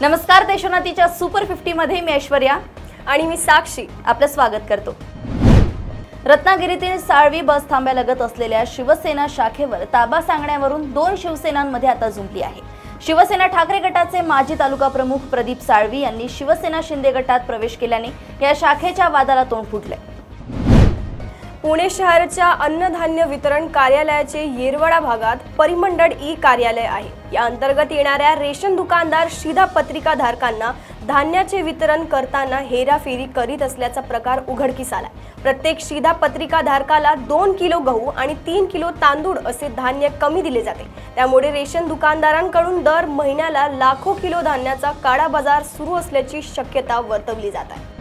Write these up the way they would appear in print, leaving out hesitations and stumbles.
नमस्कार, देशोन्नतीच्या सुपर 50 मध्ये मी ऐश्वर्या आणि मी साक्षी आपलं स्वागत करतो। रत्नागिरीतील साळवी बस थांब्यालगत असलेल्या शिवसेना शाखेवर ताबा सांगण्यावरून दोन शिवसेनांमध्ये आता झुंपली आहे। शिवसेना ठाकरे गटाचे माजी तालुका प्रमुख प्रदीप साळवी यांनी शिवसेना शिंदे गटात प्रवेश केल्याने या शाखेच्या वादाला तोंड फुटले। पुणे शहराच्या अन्नधान्य वितरण कार्यालयाचे येरवडा भागात परिमंडळ ई कार्यालय आहे। या अंतर्गत येणाऱ्या रेशन दुकानदार शिधा पत्रिका धारकांना धान्याचे वितरण करताना हेराफेरी करीत असल्याचा प्रकार उघडकीस आला। प्रत्येक शिधा पत्रिका धारकाला 2 किलो गहू आणि 3 किलो तांदूळ असे धान्य कमी दिले जाते। त्यामुळे रेशन दुकानदारांकडून दर महिन्याला लाखो किलो धान्याचा काळा बाजार सुरू असल्याची शक्यता वर्तवली जात आहे।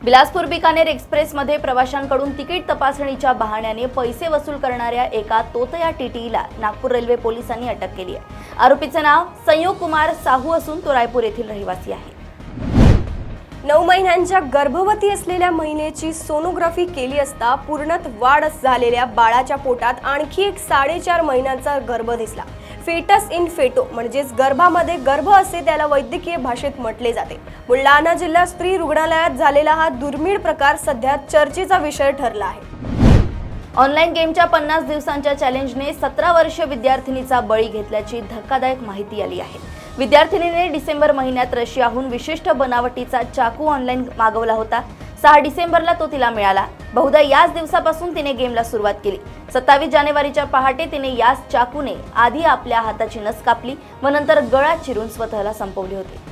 बिलासपूर बिकानेर एक्सप्रेस मध्ये प्रवाशांकडून तिकीट तपासणीच्या बहाण्याने पैसे वसूल करणाऱ्या एका तोतया टीटीला नागपूर रेल्वे पोलिसांनी अटक केली आहे। आरोपीचे नाव संयोग कुमार साहू असून तो रायपूर येथील रहिवासी आहे। 9 महिन्यांच्या गर्भवती असलेल्या महिलेची सोनोग्राफी केली असता पूर्णत वाढ झालेल्या बाळाच्या पोटात आणखी एक 4.5 महिन्यांचा गर्भ दिसला। फेटस इन फेटो म्हणजेच गर्भामध्ये गर्भ असे त्याला वैद्यकीय भाषेत म्हटले जाते। बुलढाणा जिल्हा स्त्री रुग्णालयात झालेला हा दुर्मिळ प्रकार सध्या चर्चेचा विषय ठरला आहे। ऑनलाईन गेमच्या 50 दिवसांच्या चॅलेंजने 17 वर्षीय विद्यार्थिनीचा बळी घेतल्याची धक्कादायक माहिती आली आहे। विद्यार्थिनीने डिसेंबर महिन्यात रशियाहून विशिष्ट बनावटीचा चाकू ऑनलाईन मागवला होता। 6 डिसेंबरला तो तिला मिळाला। बहुधा याच दिवसापासून तिने गेमला सुरुवात केली। 27 जानेवारीच्या पहाटे तिने याच चाकूने आधी आपल्या हाताची नस कापली व नंतर गळा चिरून स्वतःला संपवले होते।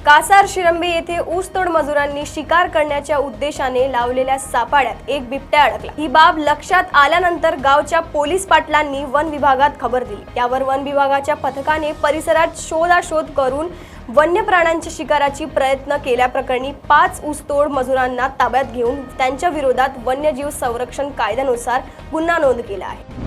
कासार शिरंबे येथे ऊसतोड मजुरांनी शिकार करण्याच्या उद्देशाने लावलेल्या सापाड्यात एक बिबट्या अडकला। ही बाब लक्षात आल्यानंतर गावच्या पोलीस पाटलांनी वन विभागात खबर दिली। यावर वन विभागाच्या पथकाने परिसरात शोधाशोध करून वन्य प्राण्यांच्या शिकाराची प्रयत्न केल्याप्रकरणी 5 ऊसतोड मजुरांना ताब्यात घेऊन त्यांच्या विरोधात वन्यजीव संरक्षण कायद्यानुसार गुन्हा नोंद केला आहे।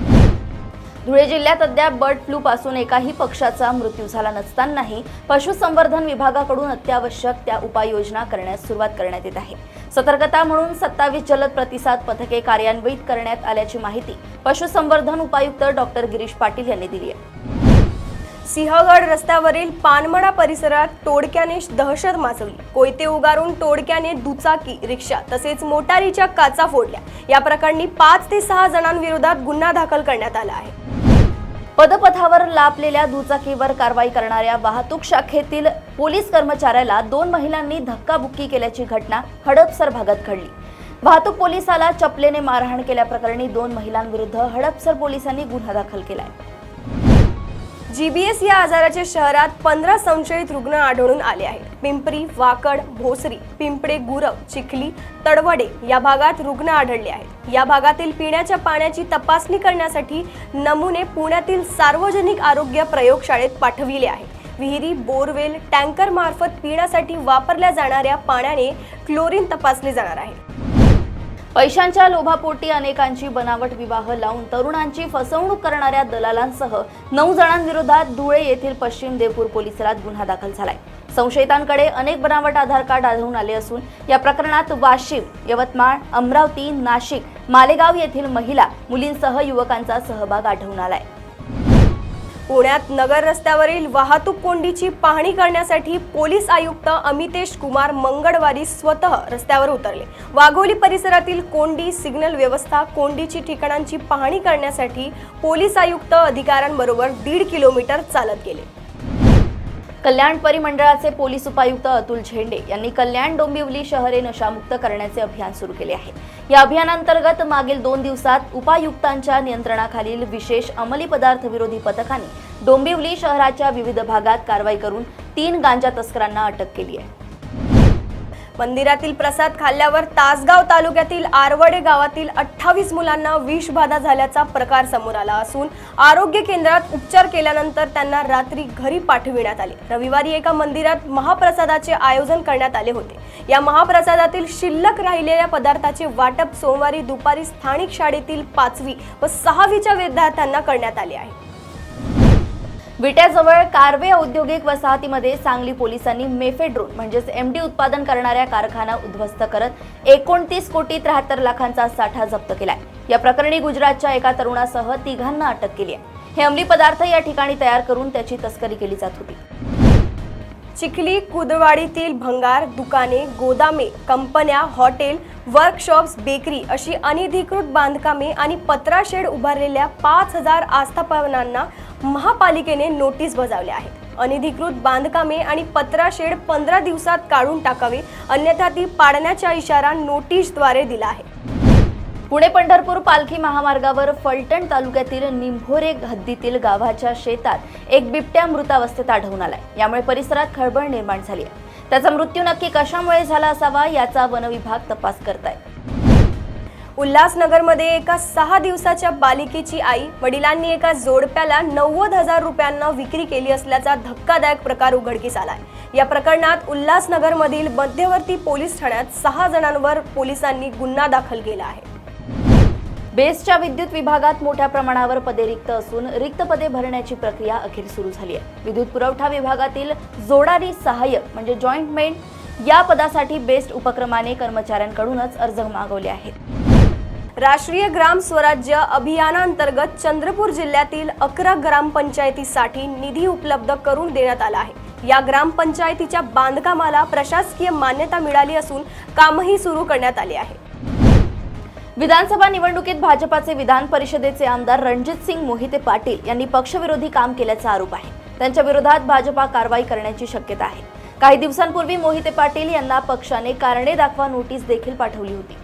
धुळे जिल्ह्यात अद्याप बर्ड फ्लू पासून एकाही पक्षाचा मृत्यू झाला नसतानाही पशुसंवर्धन विभागाकडून अत्यावश्यक त्या उपाययोजना करण्यास सुरुवात करण्यात येत आहे। सतर्कता म्हणून 27 जलद प्रतिसाद पथके कार्यान्वित करण्यात आल्याची माहिती पशुसंवर्धन उपायुक्त डॉक्टर गिरीश पाटील यांनी दिली आहे। सिंहगड रस्त्यावरील पानमळा परिसरात टोळक्याने दहशत माजवली। कोयते उगारून टोळक्याने दुचाकी, रिक्षा तसेच मोटारीच्या काचा फोडल्या। या प्रकरणी 5 ते 6 जणांविरोधात गुन्हा दाखल करण्यात आला आहे। पदपथावर लापलेल्या दुचाकीवर कारवाई करणाऱ्या वाहतूक शाखेतील पोलीस कर्मचाऱ्याला 2 महिलांनी धक्काबुक्की केल्याची घटना हडपसर भागात घडली। वाहतूक पोलिसाला चपलेने मारहाण केल्याप्रकरणी 2 महिलांविरुद्ध हडपसर पोलिसांनी गुन्हा दाखल केलाय। जीबीएस या आजाराच्या शहरात 15 संशयित रुग्ण आढळून आले आहेत। पिंपरी, वाकड, भोसरी, पिंपळे, गुरव, चिखली, तडवडे या भागात रुग्ण आढळले आहेत। या भागातील पिण्याच्या पाण्याची तपासणी करण्यासाठी नमुने पुण्यातील सार्वजनिक आरोग्य प्रयोगशाळेत पाठविले आहेत। विहिरी, बोरवेल, टँकर मार्फत पिण्यासाठी वापरल्या जाणाऱ्या पाण्याने क्लोरीन तपासले जाणार आहे। पैशांच्या लोभापोटी अनेकांची बनावट विवाह लावून तरुणांची फसवणूक करणाऱ्या दलालांसह 9 जणांविरोधात धुळे येथील पश्चिम देवपूर परिसरात गुन्हा दाखल झालाय। संशयितांकडे अनेक बनावट आधार कार्ड आढळून आले असून या प्रकरणात वाशिम, यवतमाळ, अमरावती, नाशिक, मालेगाव येथील महिला, मुलींसह युवकांचा सहभाग आढळून आलाय। पुण्यात नगर रस्त्यावरील वाहतूक कोंडीची पाहणी करण्यासाठी पोलीस आयुक्त अमितेश कुमार मंगळवारी स्वतः रस्त्यावर उतरले। वाघोली परिसरातील कोंडी, सिग्नल व्यवस्था, कोंडीची ठिकाणांची पाहणी करण्यासाठी पोलीस आयुक्त अधिकाऱ्यांबरोबर 1.5 किलोमीटर चालत गेले। कल्याण परिमंडळाचे पोलीस उपायुक्त अतुल झेंडे यांनी कल्याण डोंबिवली शहरे नशामुक्त करण्याचे अभियान सुरू केले आहे। या अभियानांतर्गत मागील 2 दिवसात उपायुक्तांच्या नियंत्रणाखालील विशेष अंमली पदार्थ विरोधी पथकाने डोंबिवली शहराच्या विविध भागात कारवाई करून 3 गांजा तस्करांना अटक केली आहे। मंदिरातील प्रसाद खाल्ल्यावर तासगाव तालुक्यातील आरवडे गावातील 28 मुलांना विषबाधा झाल्याचा प्रकार समोर आला असून आरोग्य केंद्रात उपचार केल्यानंतर त्यांना रात्री घरी पाठविण्यात आले। रविवारी एका मंदिरात महाप्रसादाचे आयोजन करण्यात आले होते। या महाप्रसादातील शिल्लक राहिलेल्या पदार्थाचे वाटप सोमवारी दुपारी स्थानिक शाळेतील 5वी व 6वीच्या विद्यार्थ्यांना करण्यात आले आहे। विट्याजवळ कारवे औद्योगिक वसाहतीमध्ये सांगली पोलिसांनी मेफेड्रोन म्हणजेच एमडी उत्पादन करणाऱ्या कारखाना उद्ध्वस्त करत 29 कोटी 73 लाखांचा साठा जप्त केलाय। या प्रकरणी गुजरातच्या एका तरुणासह 3 अटक केली आहे। हे अंमली पदार्थ या ठिकाणी तयार करून त्याची तस्करी केली जात होती। चिखली कुदवाडीतील भंगार दुकाने, गोदामे, कंपन्या, हॉटेल, वर्कशॉप्स, बेकरी अशी अनधिकृत बांधकामे आणि पत्रा शेड उभारलेल्या 5,000 आस्थापनांना महापालिकेने नोटीस बजावल्या आहेत। अनधिकृत बांधकामे आणि पत्रा शेड 15 दिवसात काढून टाकावे, अन्यथा ती पाडण्याचा इशारा नोटीसद्वारे दिला आहे। पुणे पंढरपूर पालखी महामार्गावर फलटण तालुक्यातील निंभोरे हद्दीतील गावाच्या शेतात एक बिबट्या मृतावस्थेत आढळून आलाय। यामुळे परिसरात खळबळ निर्माण झाली आहे। त्याचा मृत्यू नक्की कशामुळे झाला असावा याचा वनविभाग तपास करत आहे। उल्हासनगरमध्ये एका 6 दिवसाच्या बालिकेची आई वडिलांनी एका जोडप्याला 90,000 रुपयांना विक्री केली असल्याचा धक्कादायक प्रकार उघडकीस आलाय। या प्रकरणात उल्हासनगरमधील मध्यवर्ती पोलीस ठाण्यात 6 जणांवर पोलिसांनी गुन्हा दाखल केला आहे। बेस्टच्या विद्युत विभागात मोठ्या प्रमाणावर पदे रिक्त असून रिक्त पदे भरण्याची प्रक्रिया अखेर सुरू झाली आहे। विद्युत पुरवठा विभागातील जोडारी सहाय्यक म्हणजे जॉईंटमॅन या पदासाठी बेस्ट उपक्रमाने कर्मचाऱ्यांकडूनच अर्ज मागवले आहेत। राष्ट्रीय ग्राम स्वराज्य अभियानांतर्गत चंद्रपूर जिल्ह्यातील 11 ग्रामपंचायतीसाठी निधी उपलब्ध करून देण्यात आला आहे। या ग्रामपंचायतीच्या बांधकामाला प्रशासकीय मान्यता मिळाली असून कामही सुरू करण्यात आले आहे। विधानसभा निवडणुकीत भाजपाचे विधान परिषदेचे आमदार रणजितसिंग मोहिते पाटील यांनी पक्षविरोधी काम केल्याचा आरोप आहे। त्यांच्या विरोधात भाजपा कारवाई करण्याची शक्यता आहे। काही दिवसांपूर्वी मोहिते पाटील यांना पक्षाने कारणे दाखवा नोटीस देखील पाठवली होती।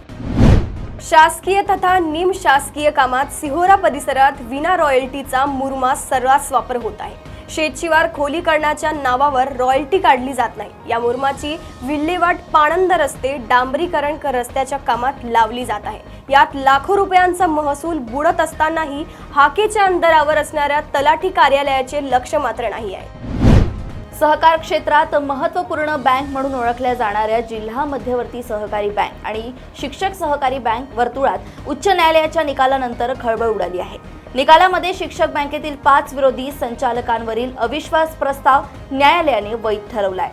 शासकीय तथा निमशासकीय कामात सिहोरा परिसरात विना रॉयल्टीचा मुरमास सर्रास वापर होत आहे। शेतशिवार खोलीकरणाच्या नावावर रॉयल्टी काढली जात नाही। या मुरमाची विल्हेवाट पाणंद रस्ते, डांबरीकरण रस्त्याच्या कामात लावली जात आहे। यात लाखो रुपयांचा महसूल बुडत असतानाही हाकेच्या अंतरावर असणाऱ्या तलाठी कार्यालयाचे लक्ष मात्र नाही आहे। सहकार क्षेत्रात महत्त्वपूर्ण बँक म्हणून ओळखल्या जाणाऱ्या जिल्हा मध्यवर्ती सहकारी बँक आणि शिक्षक सहकारी बँक वर्तुळात उच्च न्यायालयाच्या निकालानंतर खळबळ उडाली आहे। निकालामध्ये शिक्षक बँकेतील 5 विरोधी संचालकांवरील अविश्वास प्रस्ताव न्यायालयाने वैध ठरवलाय।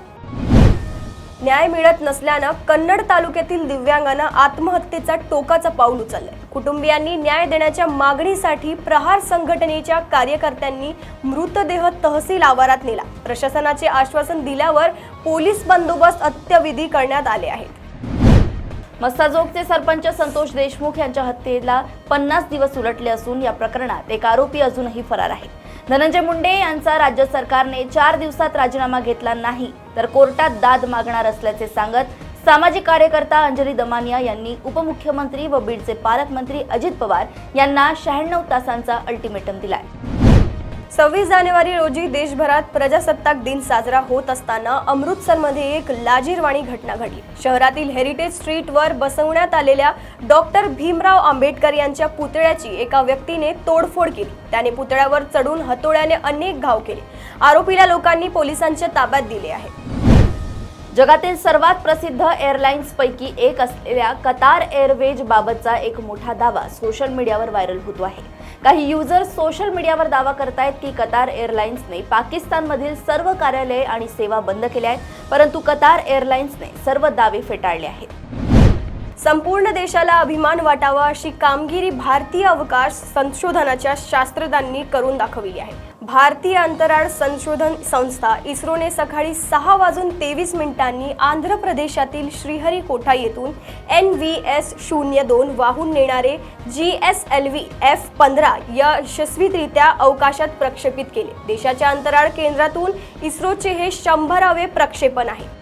न्याय मिळत नसल्यानं कन्नड तालुक्यातील दिव्यांगांना आत्महत्येचा टोकाचा पाऊल उचलले। कुटुंबियांनी न्याय देण्याच्या मागणीसाठी प्रहार संघटनेच्या कार्यकर्त्यांनी मृतदेह तहसील आवारात नेला। प्रशासनाचे आश्वासन दिल्यावर पोलीस बंदोबस्त अत्यविधी करण्यात आले आहेत। मस्साजोगचे सरपंच संतोष देशमुख यांच्या हत्येला 50 दिवस उलटले असून या प्रकरणात एक आरोपी अजूनही फरार आहे। धनंजय मुंडे यांचा राज्य सरकारने 4 दिवसात राजीनामा घेतला नाही तर कोर्टात दाद मागणार असल्याचे सांगत सामाजिक कार्यकर्ता अंजली दमानिया यांनी उपमुख्यमंत्री व बीडचे पालकमंत्री अजित पवार यांना 96 तासांचा अल्टिमेटम दिलाय। 26 जानेवारी रोजी देशभरात प्रजासत्ताक दिन साजरा होत असताना अमृतसरमध्ये एक लाजिरवाणी घटना घडली। शहरातील हेरिटेज स्ट्रीटवर बसवण्यात आलेल्या डॉक्टर भीमराव आंबेडकर यांच्या पुतळ्याची एका व्यक्तीने तोडफोड केली। त्याने पुतळ्यावर चढून हतोड्याने अनेक घाव केले। आरोपीला लोकांनी पोलिसांच्या ताब्यात दिले आहे। जगातील सर्वात प्रसिद्ध एअरलाइन्सपैकी एक असलेल्या कतार एअरवेज बाबतचा एक मोठा दावा सोशल मीडियावर व्हायरल होतो आहे। काही युजर्स सोशल मीडियावर दावा करतायत की कतार एअरलाइन्सने पाकिस्तानमधील सर्व कार्यालये आणि सेवा बंद केल्या आहेत, परंतु कतार एअरलाइन्सने सर्व दावे फेटाळले आहेत। संपूर्ण देशाला अभिमान वाटावा अशी कामगिरी भारतीय अवकाश संशोधनाच्या शास्त्रज्ञांनी करून दाखवली आहे। भारतीय अंतराळ संशोधन संस्था इस्रोने सकाळी 6:23 आंध्र प्रदेशातील श्रीहरिकोटा येथून NVS-02 वाहून नेणारे GSLV F-15 यशस्वीरित्या अवकाशात प्रक्षेपित केले। देशाच्या अंतराळ केंद्रातून इस्रोचे हे 100वे प्रक्षेपण आहे।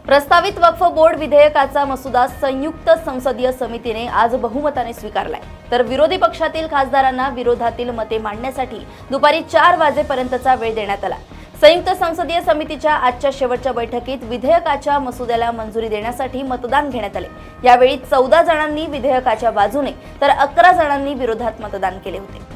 प्रस्तावित वक्फ बोर्ड विधेयकाचा मसुदा संयुक्त संसदीय समितीने आज बहुमताने स्वीकारलाय, तर विरोधी पक्षातील खासदारांना विरोधातील मते मांडण्यासाठी दुपारी 4 वाजेपर्यंतचा वेळ देण्यात आला। संयुक्त संसदीय समितीच्या आजच्या शेवटच्या बैठकीत विधेयकाच्या मसुद्याला मंजुरी देण्यासाठी मतदान घेण्यात आले। यावेळी 14 जणांनी विधेयकाच्या बाजूने तर 11 जणांनी विरोधात मतदान केले होते।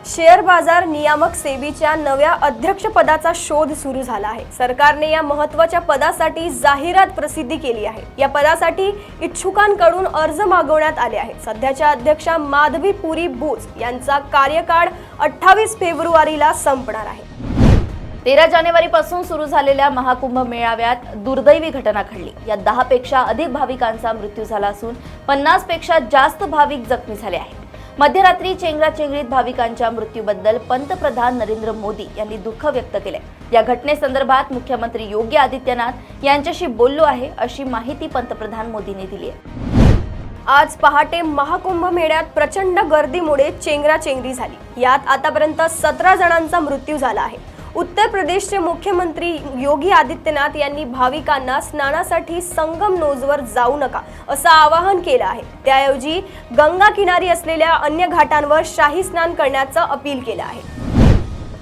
शेअर बाजार नियामक सेबीच्या नव्या अध्यक्षपदाचा शोध सुरू झाला आहे। सरकारने या महत्त्वाच्या पदासाठी जाहिरात प्रसिद्धी केली आहे। या पदासाठी इच्छुकांकडून अर्ज मागवण्यात आले आहेत। सध्याच्या अध्यक्षा माधवी पुरी बोस यांचा कार्यकाळ 28 फेब्रुवारीला संपणार आहे। 13 जानेवारीपासून सुरू झालेल्या महाकुंभ मेळाव्यात दुर्दैवी घटना घडली। या 10 पेक्षा अधिक भाविकांचा मृत्यू झाला असून 50 पेक्षा जास्त भाविक जखमी झाले आहेत। मध्यरात्री चेंगराचेंगरीत भाविकांच्या मृत्यूबद्दल पंतप्रधान नरेंद्र मोदी यांनी दुःख व्यक्त केले। या घटनेसंदर्भात मुख्यमंत्री योगी आदित्यनाथ यांच्याशी बोललो आहे, अशी माहिती पंतप्रधान मोदींनी दिली आहे। आज पहाटे महाकुंभ मेळ्यात प्रचंड गर्दीमुळे चेंगराचेंगरी झाली। यात आतापर्यंत 17 जणांचा मृत्यू झाला आहे। उत्तर प्रदेशचे मुख्यमंत्री योगी आदित्यनाथ यांनी भाविकांना स्नानासाठी संगम नोजवर जाऊ नका असं आवाहन केलं आहे। त्याऐवजी गंगा किनारी असलेल्या अन्य घाटांवर शाही स्नान करण्याचं अपील केलं आहे।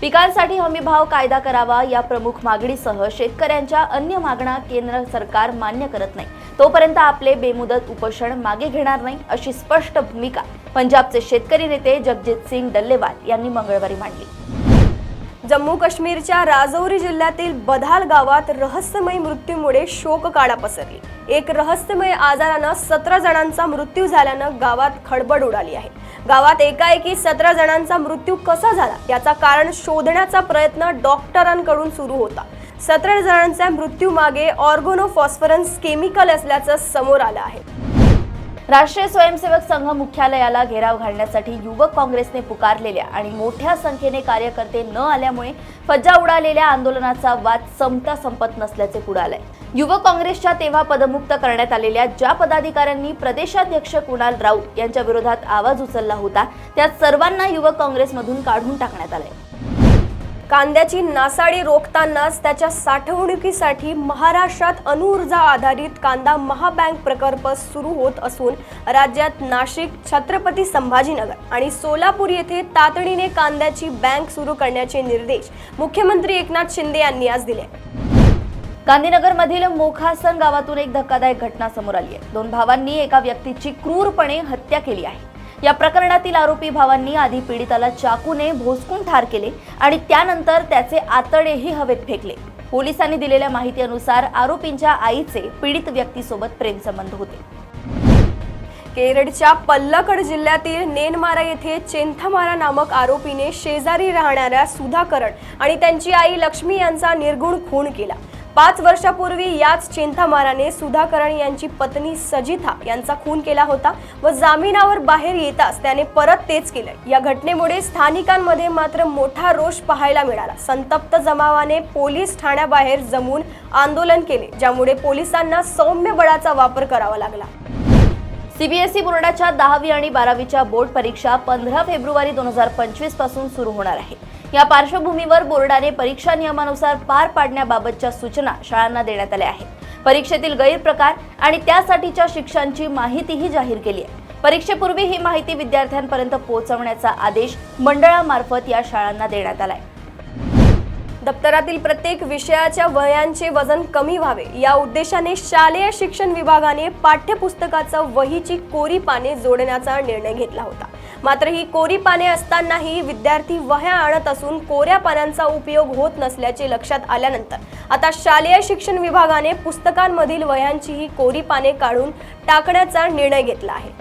पिकांसाठी हमीभाव कायदा करावा या प्रमुख मागणीसह शेतकऱ्यांच्या अन्य मागण्या केंद्र सरकार मान्य करत नाही तोपर्यंत आपले बेमुदत उपोषण मागे घेणार नाही, अशी स्पष्ट भूमिका पंजाबचे शेतकरी नेते जगजीत सिंग डल्लेवाल यांनी मंगळवारी मांडली। जम्मू काश्मीरच्या राजौरी जिल्ह्यातील बधाल गावात रहस्यमय मृत्यूमुळे शोककळा पसरली। एक रहस्यमय आजारानं 17 जणांचा मृत्यू झाल्यानं गावात खळबळ उडाली आहे। गावात एकाएकी 17 जणांचा मृत्यू कसा झाला याचा कारण शोधण्याचा प्रयत्न डॉक्टरांकडून सुरू होता। 17 जणांच्या मृत्यू मागे ऑर्गोनोफॉस्फरस केमिकल असल्याचं समोर आलं आहे। राष्ट्रीय स्वयंसेवक संघ मुख्यालयाला घेराव घालण्यासाठी युवक काँग्रेसने पुकारलेल्या आणि मोठ्या संख्येने कार्यकर्ते न आल्यामुळे फज्जा उडालेल्या आंदोलनाचा वाद संपत नसल्याचे पुढे आलंय। युवक काँग्रेसच्या तेव्हा पदमुक्त करण्यात आलेल्या ज्या पदाधिकाऱ्यांनी प्रदेशाध्यक्ष कुणाल राऊत यांच्या विरोधात आवाज उचलला होता त्यात सर्वांना युवक काँग्रेसमधून काढून टाकण्यात आले। कांद्याची नासाडी रोखतानाच त्याच्या साठवणुकीसाठी महाराष्ट्रात अणुऊर्जा आधारित कांदा महाबँक प्रकल्प सुरू होत असून राज्यात नाशिक, छत्रपती संभाजीनगर आणि सोलापूर येथे तातडीने कांद्याची बँक सुरू करण्याचे निर्देश मुख्यमंत्री एकनाथ शिंदे यांनी आज दिले। गांधीनगरमधील मोखासन गावातून एक धक्कादायक घटना समोर आली आहे। 2 भावांनी एका व्यक्तीची क्रूरपणे हत्या केली आहे। या प्रकरणातील आरोपी भावांनी आधी पीडिताला चाकूने भोसकून ठार केले आणि त्यानंतर त्याचे आतडेही हवेत फेकले। पोलिसांनी दिलेल्या माहितीनुसार आरोपींच्या आईचे पीडित व्यक्तीसोबत प्रेमसंबंध होते। केरळच्या पल्लकड जिल्ह्यातील नेनमारा येथे चेंथामारा नामक आरोपीने शेजारी राहणाऱ्या सुधाकरण आणि त्यांची आई लक्ष्मी यांचा निर्घृण खून केला। 5 वर्षापूर्वी याच चेंथामाराने सुधाकरण यांची पत्नी सजिथा यांचा खून केला होता व जामिनावर बाहेर येताच त्याने परत तेच केले। या घटनेमुळे स्थानिकांमध्ये मात्र मोठा रोष पाहायला मिळाला। संतप्त जमावाने पोलीस ठाण्याबाहेर जमून आंदोलन केले, ज्यामुळे पोलिसांना सौम्य बळाचा वापर करावा लागला। सीबीएसई बोर्डाच्या 10वी आणि 12वीच्या बोर्ड परीक्षा 15 फेब्रुवारी 2025 पासून सुरू होणार आहे। या पार्श्वभूमीवर बोर्डाने परीक्षा नियमानुसार पार पाडण्याबाबतच्या सूचना शाळांना देण्यात आल्या आहेत। परीक्षेतील गैरप्रकार आणि त्यासाठीच्या शिक्षांची माहितीही जाहीर केली आहे। परीक्षेपूर्वी ही माहिती विद्यार्थ्यांपर्यंत पोहोचवण्याचा आदेश मंडळामार्फत या शाळांना देण्यात आला आहे। दप्तरातील प्रत्येक विषयाच्या वह्यांचे वजन कमी व्हावे या उद्देशाने शालेय शिक्षण विभागाने पाठ्यपुस्तकाचं वहीची कोरी पाने जोडण्याचा निर्णय घेतला होता। मात्र ही कोरी पाने असतानाही विद्यार्थी वह्या आणत असून कोऱ्या पानांचा उपयोग होत नसल्याचे लक्षात आल्यानंतर आता शालेय शिक्षण विभागाने पुस्तकांमधील वह्यांची ही कोरी पाने काढून टाकण्याचा निर्णय घेतला आहे।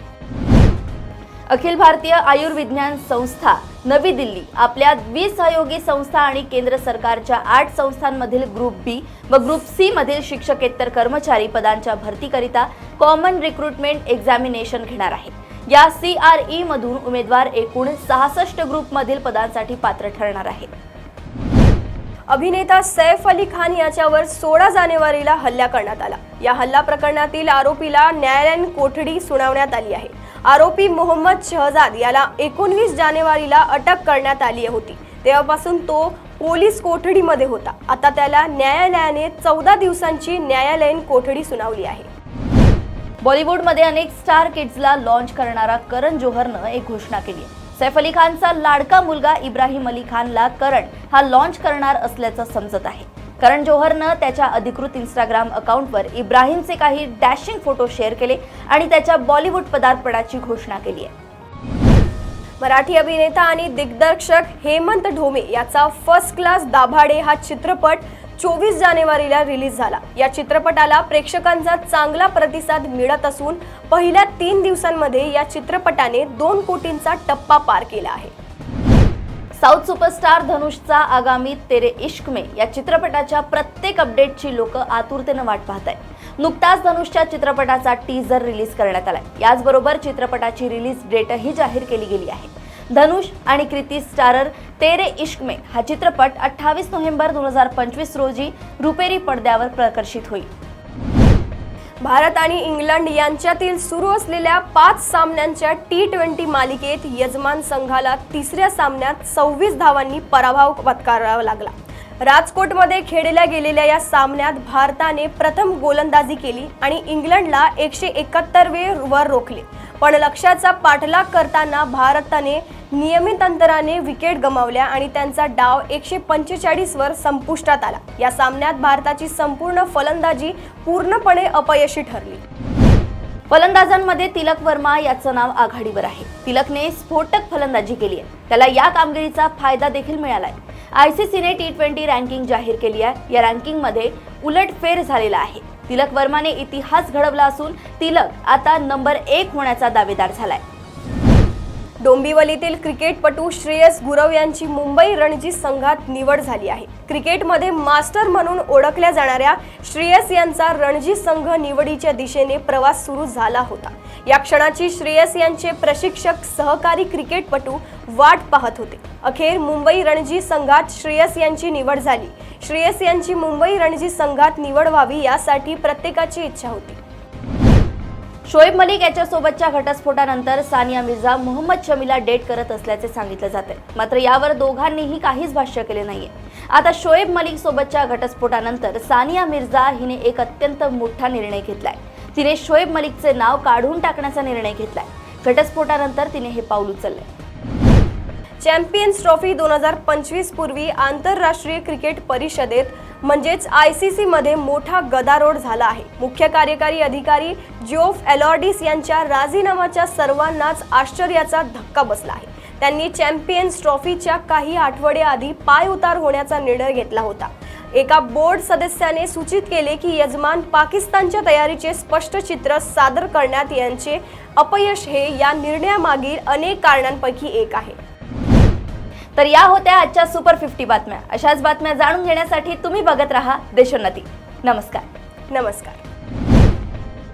अखिल भारतीय आयुर्विज्ञान संस्था नवी दिल्ली आपल्या 20 सहयोगी संस्था आणि केंद्र सरकारच्या 8 संस्थांमधील ग्रुप बी व ग्रुप सी मधील शिक्षकेतर कर्मचारी पदांच्या भरतीकरिता कॉमन रिक्रुटमेंट एक्झामिनेशन घेणार आहे। या CRE मधून उमेदवार एकूण 66 ग्रुपमधील पदांसाठी पात्र ठरणार आहेत। अभिनेता सैफ अली खान याच्यावर 16 जानेवारीला हल्ला करण्यात आला। या हल्ला प्रकरणातील आरोपीला न्यायालयीन कोठडी सुनावण्यात आली आहे। आरोपी मोहम्मद शहजाद याला 19 जानेवारीला अटक करण्यात आली होती। तेव्हापासून तो पोलीस कोठडीमध्ये होता। आता त्याला न्यायालयाने 14 दिवसांची न्यायालयीन कोठडी सुनावली आहे। बॉलिवूडमध्ये अनेक स्टार किड्सला लॉन्च करणारा करण जोहरनं एक घोषणा केली आहे। सैफ अली खानचा लाडका मुलगा इब्राहिम अली खानला करण हा लॉन्च करणार असल्याचं समजत आहे। करण जोहरनं त्याच्या अधिकृत इंस्टाग्राम अकाउंटवर इब्राहिमचे काही डॅशिंग फोटो शेअर केले आणि त्याच्या बॉलिवूड पदार्पणाची घोषणा केली आहे। मराठी अभिनेता आणि दिग्दर्शक हेमंत ढोमे याचा फर्स्ट क्लास दाभाडे हा चित्रपट 24 जानेवारीला रिलीज झाला। या चित्रपटाला प्रेक्षकांचा चांगला प्रतिसाद मिळत असून पहिल्या 3 दिवसांमध्ये या चित्रपटाने 2 कोटींचा टप्पा पार केला आहे। साऊथ सुपरस्टार धनुषचा आगामी तेरे इश्क में या चित्रपटाच्या प्रत्येक अपडेटची लोक आतुरतेने वाट पाहत आहेत। नुकताच धनुषच्या चित्रपटाचा टीजर रिलीज करण्यात आलाय। याचबरोबर चित्रपटाची रिलीज डेटही जाहीर केली गेली आहे। धनुष आणि कृती स्टारर तेरे इश्क में हा चित्रपट 28 नोव्हेंबर 2025 रोजी रुपेरी पडद्यावर प्रदर्शित होईल। भारत आणि इंग्लंड यांच्यातील सुरू असलेल्या 5 सामन्यांच्या T20 मालिकेत यजमान संघाला तिसऱ्या सामन्यात 26 धावांनी पराभव पत्करावा लागला। राजकोटमध्ये खेळल्या गेलेल्या या सामन्यात भारताने प्रथम गोलंदाजी केली आणि इंग्लंडला 171 वर रोखले, पण लक्ष्याचा पाठलाग करताना भारताने नियमित अंतराने विकेट गमावल्या आणि त्यांचा डाव 145 वर संपुष्टात आला। या सामन्यात भारताची संपूर्ण फलंदाजी पूर्णपणे अपयशी ठरली। फलंदाजांमध्ये तिलक वर्मा याचं नाव आघाडीवर आहे। तिलकने स्फोटक फलंदाजी केली आहे, त्याला या कामगिरीचा फायदा देखील मिळालाय। आयसीसीने T20 रँकिंग जाहीर केली आहे। या रँकिंगमध्ये उलटफेर झालेला आहे। तिलक वर्माने इतिहास घडवला असून तिलक आता नंबर 1 होण्याचा दावेदार झालाय। डोंबिवलीतील क्रिकेटपटू श्रेयस गुरव यांची मुंबई रणजी संघात निवड झाली आहे। क्रिकेटमध्ये मास्टर म्हणून ओळखल्या जाणाऱ्या श्रेयस यांचा रणजी संघ निवडीच्या दिशेने प्रवास सुरू झाला होता। या क्षणाची श्रेयस यांचे प्रशिक्षक सहकारी क्रिकेटपटू वाट पाहत होते। अखेर मुंबई रणजी संघात श्रेयस यांची निवड झाली। श्रेयस यांची मुंबई रणजी संघात निवड व्हावी यासाठी प्रत्येकाची इच्छा होती। शोएब मलिक याच्यासोबतच्या घटस्फोटानंतर सानिया मिर्झा मोहम्मद शमीला डेट करत असल्याचे सांगितले जाते, मात्र यावर दोघांनीही काहीच भाष्य केले नाहीये। आता शोएब मलिक सोबतच्या घटस्फोटानंतर सानिया मिर्झा हिने एक अत्यंत मोठा निर्णय घेतलाय। तिने शोएब मलिकचे नाव काढून टाकण्याचा निर्णय घेतलाय। घटस्फोटानंतर तिने हे पाऊल उचलले। चॅम्पियन्स ट्रॉफी 2025 पूर्वी आंतरराष्ट्रीय क्रिकेट परिषदेत म्हणजेच ICC मध्ये मोठा गदारोळ झाला आहे। मुख्य कार्यकारी अधिकारी जोफ एलॉर्डिस यांच्या राजीनाम्याच्या सर्वांनाच आश्चर्याचा धक्का बसला आहे। त्यांनी चॅम्पियन्स ट्रॉफीच्या काही आठवड्याआधी पायउतार होण्याचा निर्णय घेतला होता। एका बोर्ड सदस्याने सूचित केले की यजमान पाकिस्तानच्या तयारीचे स्पष्ट चित्र सादर करण्यात यांचे अपयश हे या निर्णयामागील अनेक कारणांपैकी एक आहे। तर या होत्या आजच्या सुपर 50 बातम्या। अशाच बातम्या जाणून घेण्यासाठी तुम्ही बघत राहा देशोन्नती। नमस्कार।